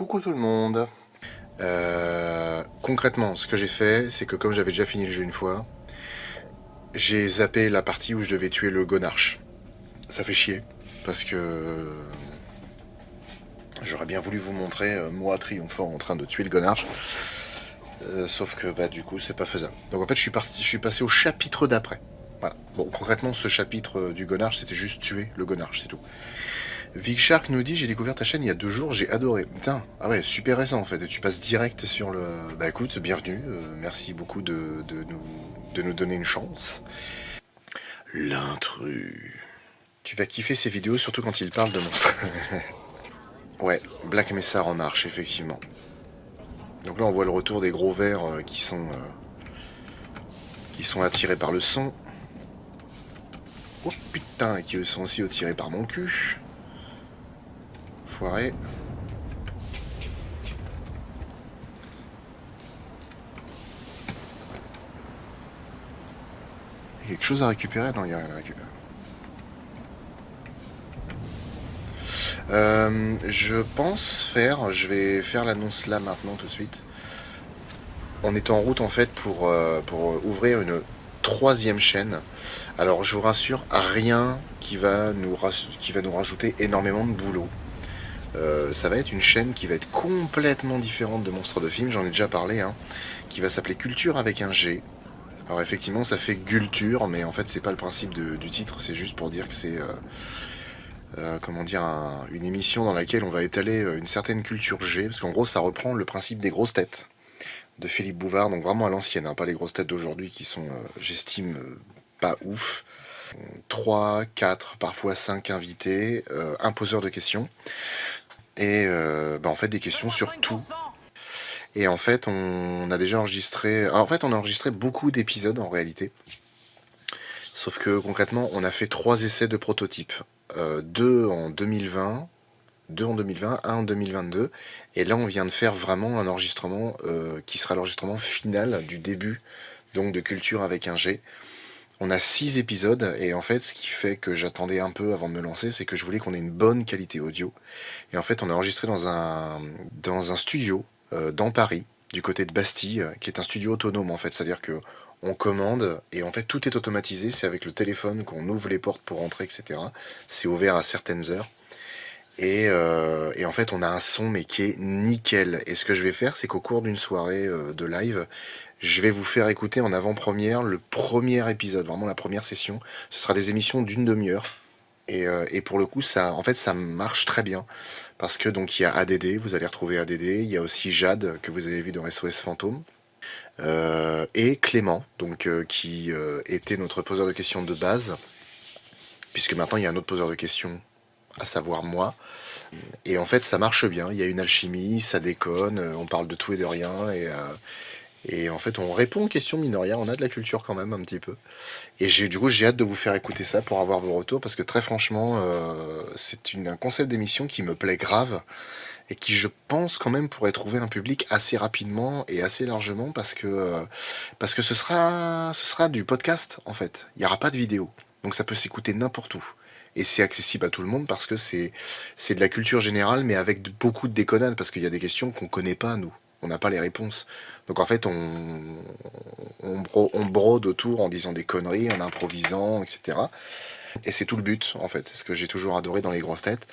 Coucou tout le monde. Concrètement, ce que j'ai fait, c'est que comme j'avais déjà fini le jeu une fois, j'ai zappé la partie où je devais tuer le Gonarch. Ça fait chier, parce que j'aurais bien voulu vous montrer moi triomphant en train de tuer le Gonarch. Sauf que bah du coup c'est pas faisable. Donc en fait je suis passé au chapitre d'après. Voilà. Bon, concrètement ce chapitre du Gonarch c'était juste tuer le Gonarch, c'est tout. Vic Shark nous dit j'ai découvert ta chaîne il y a 2 jours, j'ai adoré. Putain, ah ouais, super récent en fait. Et tu passes direct sur le. Bah écoute, bienvenue. Merci beaucoup de nous donner une chance. L'intrus. Tu vas kiffer ces vidéos, surtout quand il parle de monstres. Ouais, Black Mesa en marche, effectivement. Donc là on voit le retour des gros vers qui sont attirés par le son. Oh putain, et qui sont aussi attirés par mon cul. Foiré. Il y a quelque chose à récupérer? Non, il n'y a rien à récupérer. Je vais faire l'annonce là maintenant tout de suite. On est en route en fait pour ouvrir une 3e chaîne. Alors je vous rassure, rien qui va nous rajouter énormément de boulot. Ça va être une chaîne qui va être complètement différente de Monstres de Film, j'en ai déjà parlé, hein, qui va s'appeler Culture avec un G. Alors effectivement ça fait Gulture, mais en fait c'est pas le principe du titre, c'est juste pour dire que c'est comment dire, une émission dans laquelle on va étaler une certaine culture G, parce qu'en gros ça reprend le principe des grosses têtes de Philippe Bouvard, donc vraiment à l'ancienne, hein, pas les grosses têtes d'aujourd'hui qui sont, j'estime, pas ouf. 3, 4, parfois 5 invités, un poseur de questions, et en fait des questions sur tout. Et en fait on a déjà enregistré, en fait on a enregistré beaucoup d'épisodes en réalité, sauf que concrètement on a fait 3 essais de prototypes, 2 en 2020, 2 en 2020, 1 en 2022, et là on vient de faire vraiment un enregistrement qui sera l'enregistrement final du début, donc de Culture avec un G. On a 6 épisodes, et en fait ce qui fait que j'attendais un peu avant de me lancer, c'est que je voulais qu'on ait une bonne qualité audio, et en fait on a enregistré dans un studio dans Paris, du côté de Bastille, qui est un studio autonome en fait, c'est-à-dire que on commande, et en fait tout est automatisé, c'est avec le téléphone qu'on ouvre les portes pour entrer, etc. C'est ouvert à certaines heures. Et en fait on a un son mais qui est nickel, et ce que je vais faire c'est qu'au cours d'une soirée de live, je vais vous faire écouter en avant-première le premier épisode, vraiment la première session. Ce sera des émissions d'une demi-heure, et pour le coup ça, en fait, ça marche très bien, parce que donc il y a ADD, vous allez retrouver ADD, il y a aussi Jade que vous avez vu dans SOS Fantôme, et Clément, donc qui était notre poseur de questions de base, puisque maintenant il y a un autre poseur de questions, à savoir moi. Et en fait, ça marche bien. Il y a une alchimie, ça déconne, on parle de tout et de rien, et en fait, on répond aux questions mine de rien. On a de la culture quand même un petit peu. Et du coup, j'ai hâte de vous faire écouter ça pour avoir vos retours, parce que très franchement, c'est un concept d'émission qui me plaît grave, et qui, je pense, quand même pourrait trouver un public assez rapidement et assez largement, parce que ce sera du podcast en fait. Il n'y aura pas de vidéo, donc ça peut s'écouter n'importe où. Et c'est accessible à tout le monde, parce que c'est de la culture générale, mais avec beaucoup de déconnades, parce qu'il y a des questions qu'on connaît pas, nous. On n'a pas les réponses. Donc en fait, on brode autour en disant des conneries, en improvisant, etc. Et c'est tout le but, en fait. C'est ce que j'ai toujours adoré dans les grosses têtes.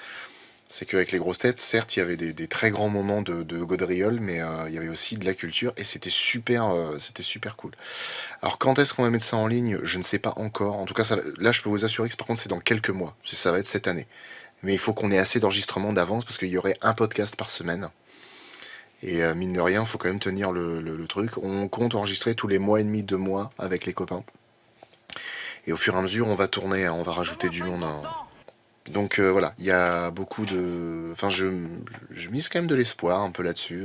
C'est qu'avec les grosses têtes, certes, il y avait des très grands moments de gaudriole, mais il y avait aussi de la culture, et c'était super cool. Alors quand est-ce qu'on va mettre ça en ligne? Je ne sais pas encore. En tout cas, là, je peux vous assurer que par contre, c'est dans quelques mois. Ça va être cette année. Mais il faut qu'on ait assez d'enregistrements d'avance, parce qu'il y aurait un podcast par semaine. Et mine de rien, il faut quand même tenir le truc. On compte enregistrer tous les mois et demi, 2 mois avec les copains. Et au fur et à mesure, on va tourner, hein, on va rajouter du monde, hein. Donc voilà, il y a beaucoup de... Enfin, je mise quand même de l'espoir un peu là-dessus,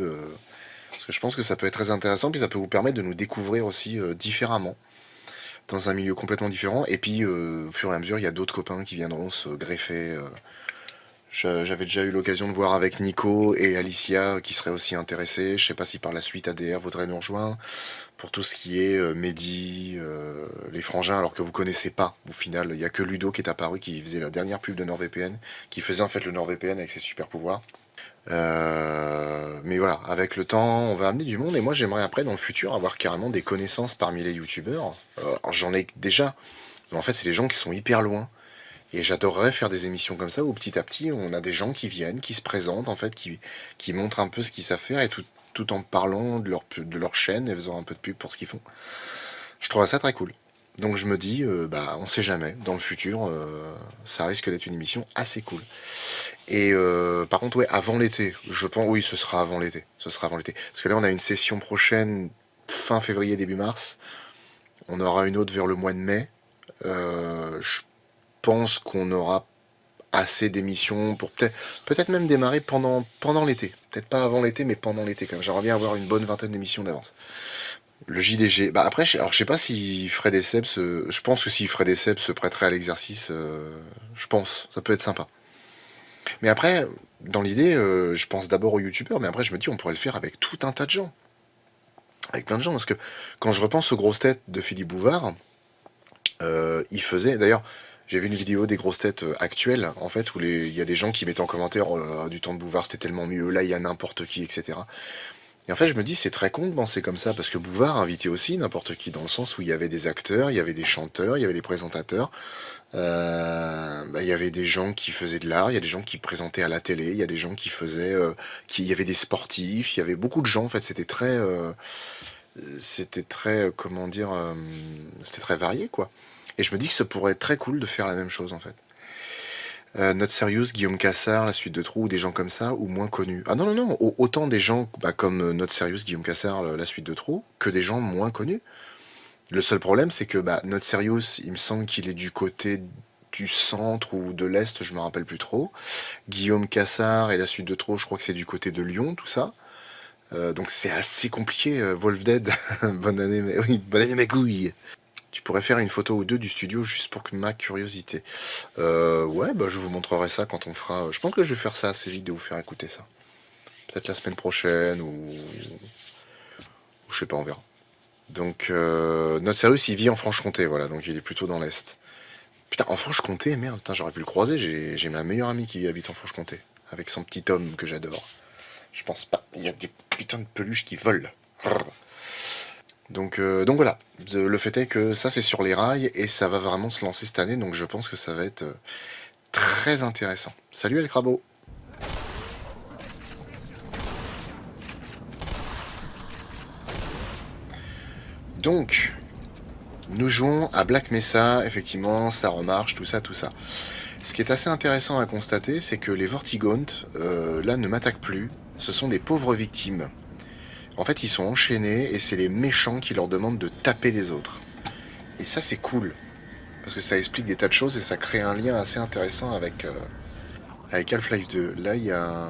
parce que je pense que ça peut être très intéressant, puis ça peut vous permettre de nous découvrir aussi différemment, dans un milieu complètement différent. Et puis au fur et à mesure, il y a d'autres copains qui viendront se greffer. J'avais déjà eu l'occasion de voir avec Nico et Alicia qui seraient aussi intéressés. Je sais pas si par la suite ADR voudrait nous rejoindre pour tout ce qui est Mehdi, les frangins, alors que vous connaissez pas. Au final, il y a que Ludo qui est apparu, qui faisait la dernière pub de NordVPN, qui faisait en fait le NordVPN avec ses super pouvoirs. mais voilà, avec le temps, on va amener du monde et moi j'aimerais après dans le futur avoir carrément des connaissances parmi les youtubeurs. Alors, j'en ai déjà, mais en fait c'est des gens qui sont hyper loin. Et j'adorerais faire des émissions comme ça où petit à petit on a des gens qui viennent, qui se présentent en fait, qui montrent un peu ce qu'ils savent faire et tout en parlant de leur chaîne et faisant un peu de pub pour ce qu'ils font. Je trouve ça très cool. Donc je me dis, bah on sait jamais, dans le futur, ça risque d'être une émission assez cool. Et par contre, ouais, avant l'été, je pense, oui, ce sera avant l'été. Ce sera avant l'été. Parce que là, on a une session prochaine, fin février, début mars. On aura une autre vers le mois de mai. Je pense qu'on aura assez d'émissions pour peut-être même démarrer pendant l'été. Peut-être pas avant l'été, mais pendant l'été quand même. J'aimerais bien avoir une bonne vingtaine d'émissions d'avance. Le JDG. Bah après, alors je sais pas si Fred et Seb je pense que si Fred et Seb se prêteraient à l'exercice, je pense, ça peut être sympa. Mais après, dans l'idée, je pense d'abord aux youtubeurs, mais après je me dis on pourrait le faire avec tout un tas de gens. Avec plein de gens, parce que quand je repense aux grosses têtes de Philippe Bouvard, il faisait, d'ailleurs, j'ai vu une vidéo des grosses têtes actuelles, en fait, où il y a des gens qui mettent en commentaire oh là là, du temps de Bouvard c'était tellement mieux, là il y a n'importe qui, etc. Et en fait, je me dis, c'est très con de penser comme ça, parce que Bouvard invitait aussi n'importe qui, dans le sens où il y avait des acteurs, il y avait des chanteurs, il y avait des présentateurs, il y avait des gens qui faisaient de l'art, il y a des gens qui présentaient à la télé, il y a des gens qui faisaient, il y avait des sportifs, il y avait beaucoup de gens, en fait, c'était très, comment dire, c'était très varié, quoi. Et je me dis que ça pourrait être très cool de faire la même chose, en fait. Not Serious, Guillaume Cassard, La Suite de Trous, ou des gens comme ça, ou moins connus. Ah non, non, non, autant des gens comme Not Serious, Guillaume Cassard, La Suite de Trous, que des gens moins connus. Le seul problème, c'est que Not Serious, il me semble qu'il est du côté du centre ou de l'est, je me rappelle plus trop. Guillaume Cassard et La Suite de Trous, je crois que c'est du côté de Lyon, tout ça. Donc c'est assez compliqué. Wolf Dead, bonne année, oui, bonne année mes couilles. Tu pourrais faire une photo ou deux du studio juste pour que ma curiosité. Ouais, je vous montrerai ça quand on fera. Je pense que je vais faire ça assez vite de vous faire écouter ça. Peut-être la semaine prochaine ou je sais pas, on verra. Donc Not Serious, il vit en Franche-Comté, voilà, donc il est plutôt dans l'est. Putain, en Franche-Comté, merde, putain, j'aurais pu le croiser. J'ai ma meilleure amie qui habite en Franche-Comté avec son petit homme que j'adore. Je pense pas. Il y a des putains de peluches qui volent. Donc voilà, le fait est que ça c'est sur les rails et ça va vraiment se lancer cette année, donc je pense que ça va être très intéressant. Salut El Crabo. Donc, nous jouons à Black Mesa, effectivement, ça remarche, tout ça, tout ça. Ce qui est assez intéressant à constater, c'est que les Vortigaunt, là, ne m'attaquent plus, ce sont des pauvres victimes. En fait, ils sont enchaînés et c'est les méchants qui leur demandent de taper les autres. Et ça, c'est cool. Parce que ça explique des tas de choses et ça crée un lien assez intéressant avec Half-Life 2. Là, il y a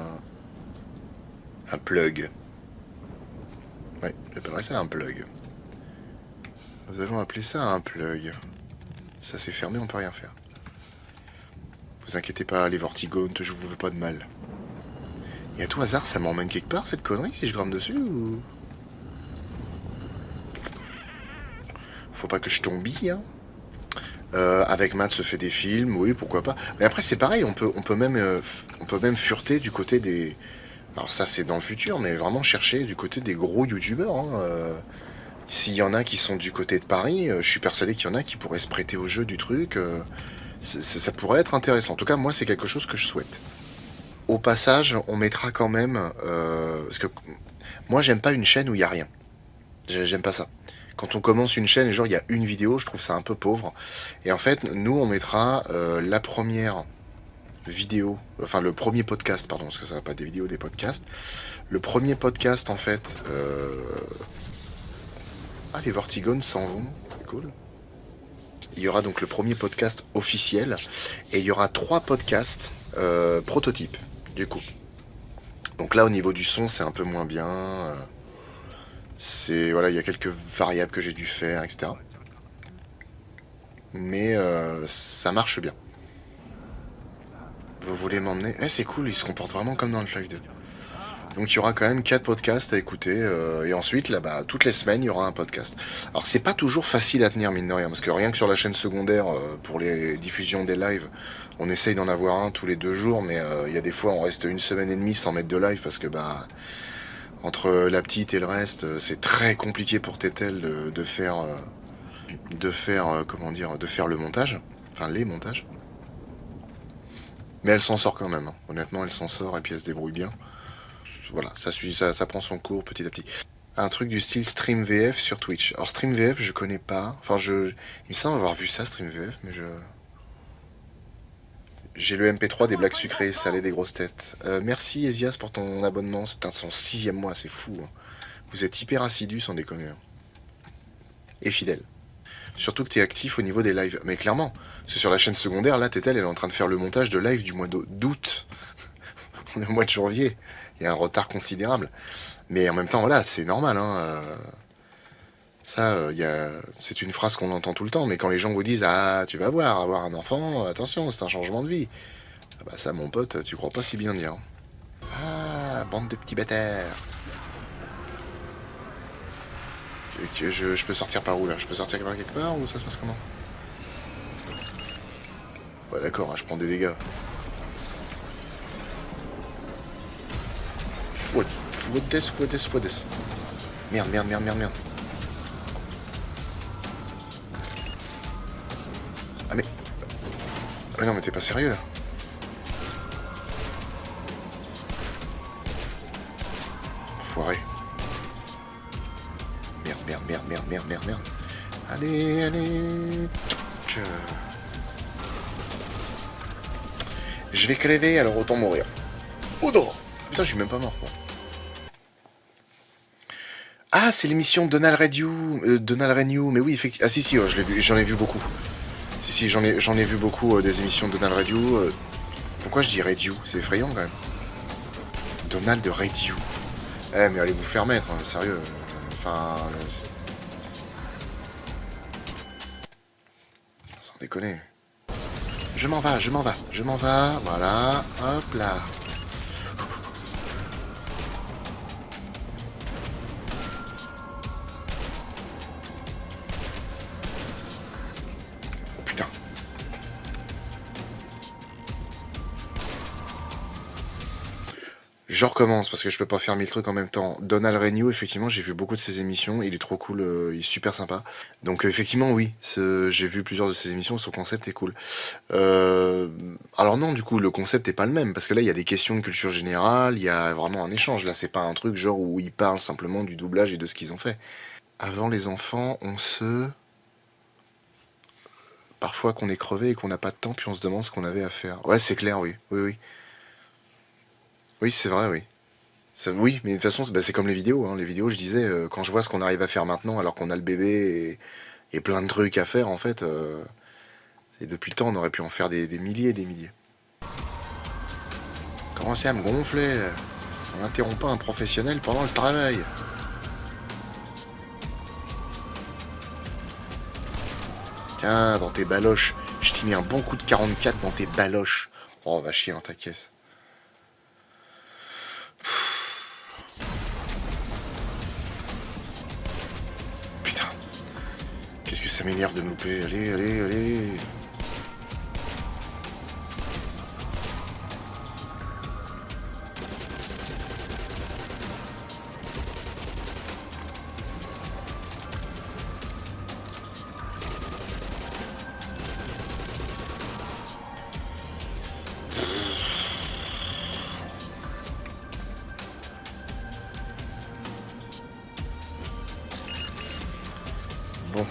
un plug. Ouais, j'appellerais ça un plug. Nous allons appeler ça un plug. Ça s'est fermé, on peut rien faire. Vous inquiétez pas, les Vortigaunt, je vous veux pas de mal. Et à tout hasard, ça m'emmène quelque part, cette connerie, si je grimpe dessus ou... Faut pas que je tombe, hein. Avec Matt se fait des films, oui, pourquoi pas. Mais après, c'est pareil, on peut même fureter du côté des... Alors ça, c'est dans le futur, mais vraiment chercher du côté des gros youtubeurs. Hein. S'il y en a qui sont du côté de Paris, je suis persuadé qu'il y en a qui pourraient se prêter au jeu du truc. Ça pourrait être intéressant. En tout cas, moi, c'est quelque chose que je souhaite. Au passage, on mettra quand même... parce que moi, j'aime pas une chaîne où il n'y a rien. J'aime pas ça. Quand on commence une chaîne et genre il y a une vidéo, je trouve ça un peu pauvre. Et en fait, nous, on mettra la première vidéo, enfin le premier podcast, pardon, parce que ça va pas être des vidéos, des podcasts. Le premier podcast, en fait... Ah, les Vortigaunt s'en vont, c'est cool. Il y aura donc le premier podcast officiel, et il y aura 3 podcasts prototypes, du coup. Donc là, au niveau du son, c'est un peu moins bien. Voilà, il y a quelques variables que j'ai dû faire, etc. Mais ça marche bien. Vous voulez m'emmener? Eh, c'est cool, ils se comportent vraiment comme dans le Half-Life 2. Donc il y aura quand même 4 podcasts à écouter. Et ensuite, là, toutes les semaines, il y aura un podcast. Alors c'est pas toujours facile à tenir, mine de rien, parce que rien que sur la chaîne secondaire, pour les diffusions des lives, on essaye d'en avoir un tous les 2 jours, mais il y a des fois, on reste une semaine et demie sans mettre de live, parce que Entre la petite et le reste, c'est très compliqué pour Tetel comment dire, de faire le montage. Enfin, les montages. Mais elle s'en sort quand même, hein. Honnêtement, elle s'en sort et puis elle se débrouille bien. Voilà, ça prend son cours petit à petit. Un truc du style Stream VF sur Twitch. Alors Stream VF, je connais pas. Enfin, il me semble avoir vu ça, Stream VF, mais j'ai le MP3 des blagues sucrées, salées, des grosses têtes. Merci Esias pour ton abonnement, c'est son 6e mois, c'est fou, hein. Vous êtes hyper assidu, sans déconner, hein. Et fidèle. Surtout que t'es actif au niveau des lives. Mais clairement, c'est sur la chaîne secondaire, là, Tétel, elle est en train de faire le montage de live du mois d'août. On est au mois de janvier. Il y a un retard considérable. Mais en même temps, voilà, c'est normal, hein. Ça, c'est une phrase qu'on entend tout le temps. Mais quand les gens vous disent, ah, tu vas voir, avoir un enfant, attention, c'est un changement de vie. Ah bah ça, mon pote, tu crois pas si bien dire. Ah, bande de petits bâtards. Je peux sortir par où là? Je peux sortir par quelque part ou ça se passe comment? Ouais d'accord, hein, je prends des dégâts. Fouette. Merde. Ah mais... Ah mais non mais t'es pas sérieux là? Foiré. Merde. Allez. Je vais crever, alors autant mourir. Oh non. Putain, je suis même pas mort, quoi. Ah, c'est l'émission Donald Renew. Mais oui, effectivement. Ah si, oh, j'en ai vu beaucoup. Si, j'en ai vu beaucoup des émissions de Donald Renew. Pourquoi je dis Renew? C'est effrayant, quand même. Donald Renew. Eh, mais allez vous faire mettre, hein, sérieux. Enfin... Sans déconner. Je m'en vais. Voilà. Hop là. Oh putain. Je recommence parce que je peux pas faire 1000 trucs en même temps. Donald Renew, effectivement, j'ai vu beaucoup de ses émissions. Il est trop cool, il est super sympa. Donc effectivement, oui, j'ai vu plusieurs de ses émissions. Son concept est cool. Alors non, du coup, le concept est pas le même parce que là, il y a des questions de culture générale. Il y a vraiment un échange. Là, c'est pas un truc genre où ils parlent simplement du doublage et de ce qu'ils ont fait. Avant les enfants, parfois qu'on est crevé et qu'on n'a pas de temps, puis on se demande ce qu'on avait à faire. Ouais, c'est clair, oui. Oui, c'est vrai, oui. Oui, mais de toute façon, c'est comme les vidéos, hein. Les vidéos, je disais, quand je vois ce qu'on arrive à faire maintenant, alors qu'on a le bébé et plein de trucs à faire, en fait, et depuis le temps, on aurait pu en faire des milliers et des milliers. Commencez à me gonfler. On n'interrompt pas un professionnel pendant le travail. Tiens, dans tes baloches. Je t'ai mis un bon coup de 44 dans tes baloches. Oh, va chier dans ta caisse. Putain. Qu'est-ce que ça m'énerve de me louper. Allez. Bon.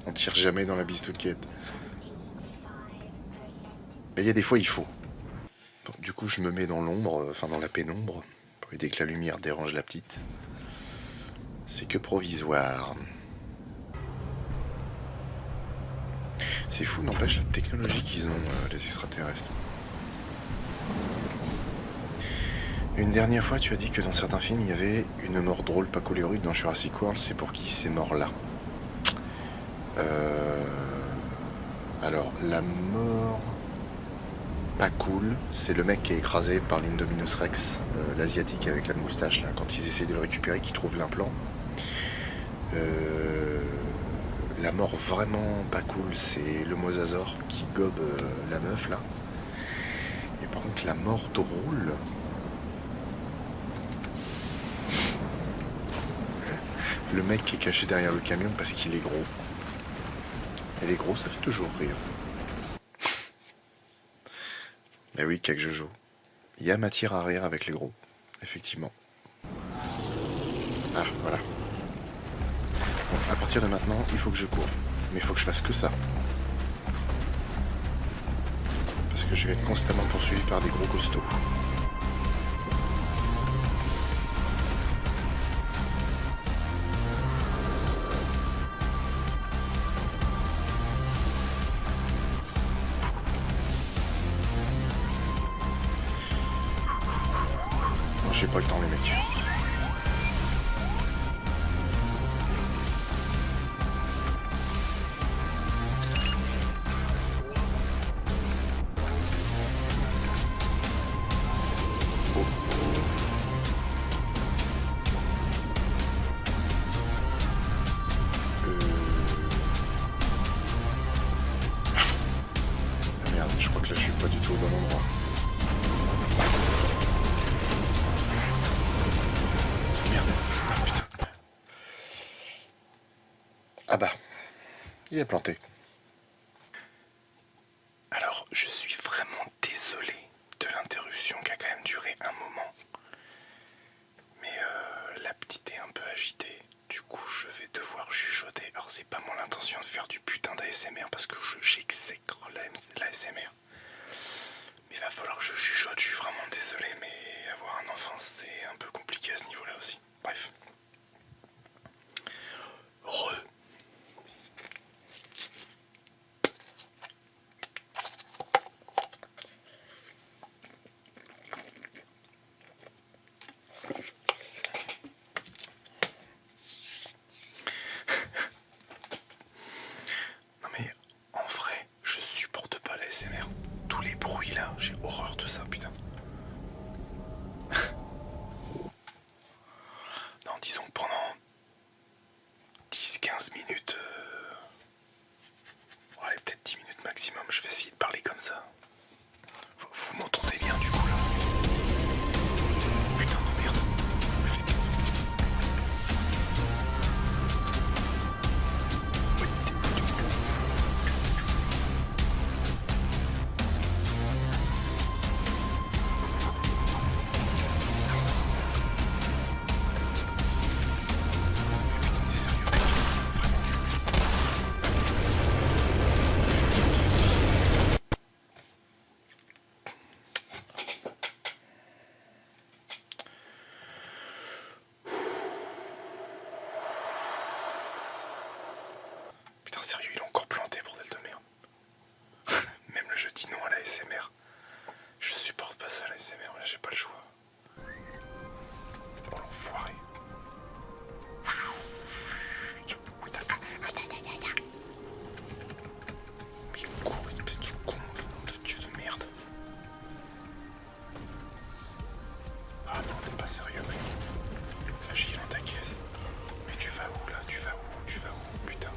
On tire jamais dans la bistouquette. Mais il y a des fois, il faut. Bon, du coup, je me mets dans l'ombre, enfin dans la pénombre, pour éviter que la lumière dérange la petite. C'est que provisoire. C'est fou, n'empêche la technologie qu'ils ont, les extraterrestres. Une dernière fois, tu as dit que dans certains films, il y avait une mort drôle, pas colérute dans Jurassic World. C'est pour qui ces morts-là? Alors, la mort pas cool, c'est le mec qui est écrasé par l'Indominus Rex, l'asiatique avec la moustache, là, quand ils essayent de le récupérer, qu'ils trouvent l'implant. la mort vraiment pas cool, c'est le mosasaure qui gobe la meuf là. Et par contre, la mort drôle, le mec qui est caché derrière le camion parce qu'il est gros. Et les gros, ça fait toujours rire. Mais oui, Cake Jojo. Il y a matière à rire avec les gros, effectivement. Ah, voilà. Bon, à partir de maintenant, il faut que je cours. Mais il faut que je fasse que ça. Parce que je vais être constamment poursuivi par des gros costauds. Non, j'ai pas le temps, les mecs. Ah merde, je crois que là je suis pas du tout au bon endroit. Merde, ah putain. Ah bah, il est planté. Alors, je suis vraiment désolé de l'interruption qui a quand même duré un moment. Mais la petite est un peu agitée. Du coup, je vais devoir chuchoter. Alors, c'est pas mon intention de faire du putain d'ASMR parce que j'exècre l'ASMR. Mais il va falloir que je chuchote. Je suis vraiment désolé, mais avoir un enfant, c'est un peu compliqué à ce niveau-là aussi. Bref. Non mais en vrai, je supporte pas l'ASMR. Tous les bruits là, j'ai horreur de ça, putain. Non, disons que pendant 10-15 minutes, allez, peut-être 10 minutes maximum, je vais essayer de parler comme ça. Vous m'entendez bien du coup là? Putain de merde. Putain, t'es sérieux mec? Vraiment. Putain, sérieux, il est encore planté, bordel de merde. Même le jeu dit non à la SMR. Je supporte pas ça, la SMR, là, j'ai pas le choix. Oh l'enfoiré. Mais cours, espèce de con, nom de Dieu de merde. Ah non, t'es pas sérieux, mec. Agis dans ta caisse. Mais tu vas où là? Tu vas où? Tu vas où? Putain.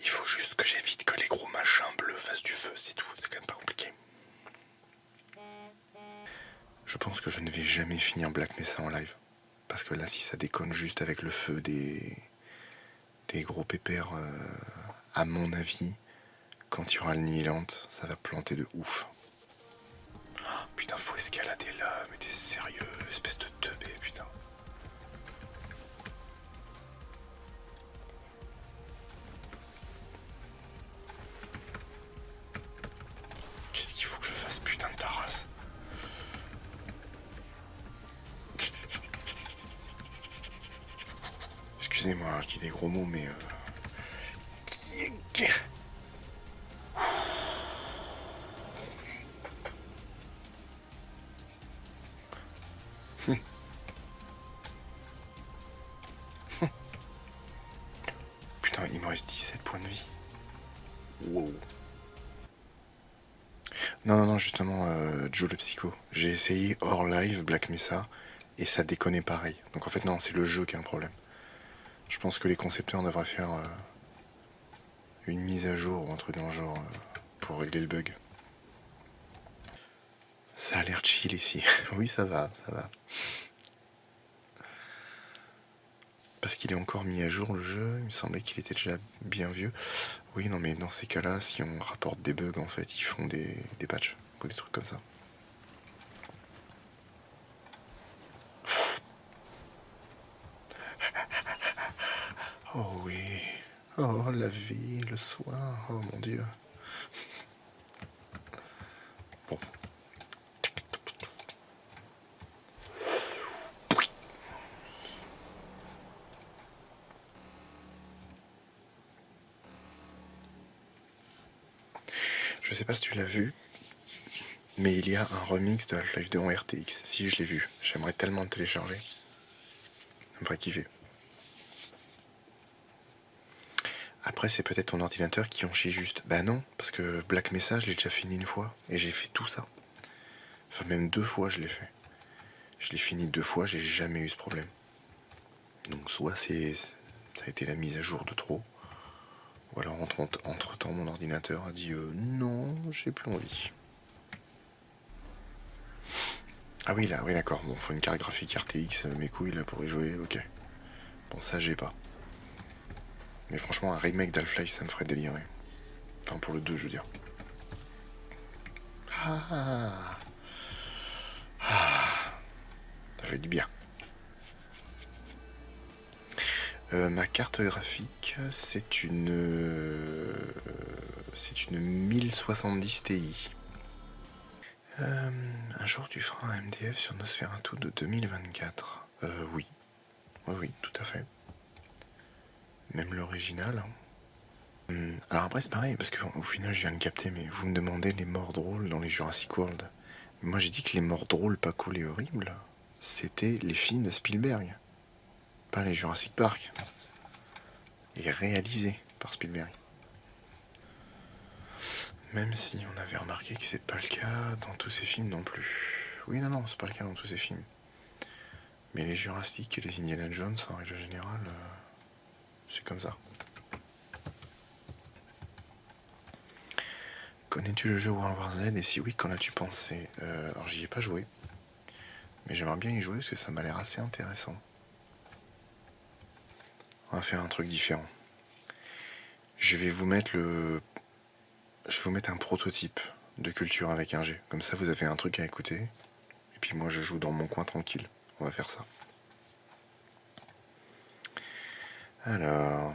Il faut juste que j'évite que les gros machins bleus fassent du feu, c'est tout. C'est quand même pas compliqué. Je pense que je ne vais jamais finir Black Mesa en live. Parce que là, si ça déconne juste avec le feu des gros pépères, à mon avis, quand il y aura le Nihilant, ça va planter de ouf. Oh, putain, faut escalader là, mais t'es sérieux, espèce de teubé, putain. Qu'est-ce qu'il faut que je fasse, putain de ta race? Excusez-moi, je dis des gros mots, mais... Putain, Attends, il me reste 17 points de vie. Wow. Non, justement, Joe le Psycho. J'ai essayé hors live Black Mesa et ça déconnait pareil. Donc en fait, non, c'est le jeu qui a un problème. Je pense que les concepteurs devraient faire une mise à jour ou un truc dans le genre pour régler le bug. Ça a l'air chill ici. Oui, ça va. Parce qu'il est encore mis à jour le jeu, il me semblait qu'il était déjà bien vieux. Oui, non, mais dans ces cas-là, si on rapporte des bugs, en fait, ils font des patchs ou des trucs comme ça. Oh oui. Oh, la vie, le soir. Oh mon dieu. Bon. Je sais pas si tu l'as vu, mais il y a un remix de Half-Life 2 en RTX. Si, je l'ai vu. J'aimerais tellement le télécharger. Ça me ferait kiffer. Après, c'est peut-être ton ordinateur qui en chie juste. Bah non, parce que Black Mesa, je l'ai déjà fini une fois. Et j'ai fait tout ça. Enfin, même 2 fois, je l'ai fait. Je l'ai fini 2 fois, j'ai jamais eu ce problème. Donc soit ça a été la mise à jour de trop, ou alors entre temps mon ordinateur a dit non, j'ai plus envie. Ah oui là, oui d'accord, bon faut une carte graphique RTX, mes couilles là pour y jouer, ok. Bon ça j'ai pas. Mais franchement un remake d'Half-Life ça me ferait délirer. Enfin pour le 2 je veux dire. Ah, ça fait du bien. Ma carte graphique, c'est une 1070 Ti. Un jour tu feras un MDF sur Nosferatu de 2024. Oui. Oui, tout à fait. Même l'original. Alors après c'est pareil, parce qu'au final je viens de capter, mais vous me demandez les morts drôles dans les Jurassic World. Moi j'ai dit que les morts drôles pas cool et horribles, c'était les films de Spielberg. Pas les Jurassic Park. Et réalisés par Spielberg. Même si on avait remarqué que c'est pas le cas dans tous ces films non plus. Oui, non, c'est pas le cas dans tous ces films. Mais les Jurassic et les Indiana Jones, en règle générale, c'est comme ça. Connais-tu le jeu World War Z? Et si oui, qu'en as-tu pensé? Alors j'y ai pas joué. Mais j'aimerais bien y jouer parce que ça m'a l'air assez intéressant. On va faire un truc différent. Je vais vous mettre un prototype de culture avec un G. Comme ça, vous avez un truc à écouter. Et puis moi, je joue dans mon coin tranquille. On va faire ça. Alors...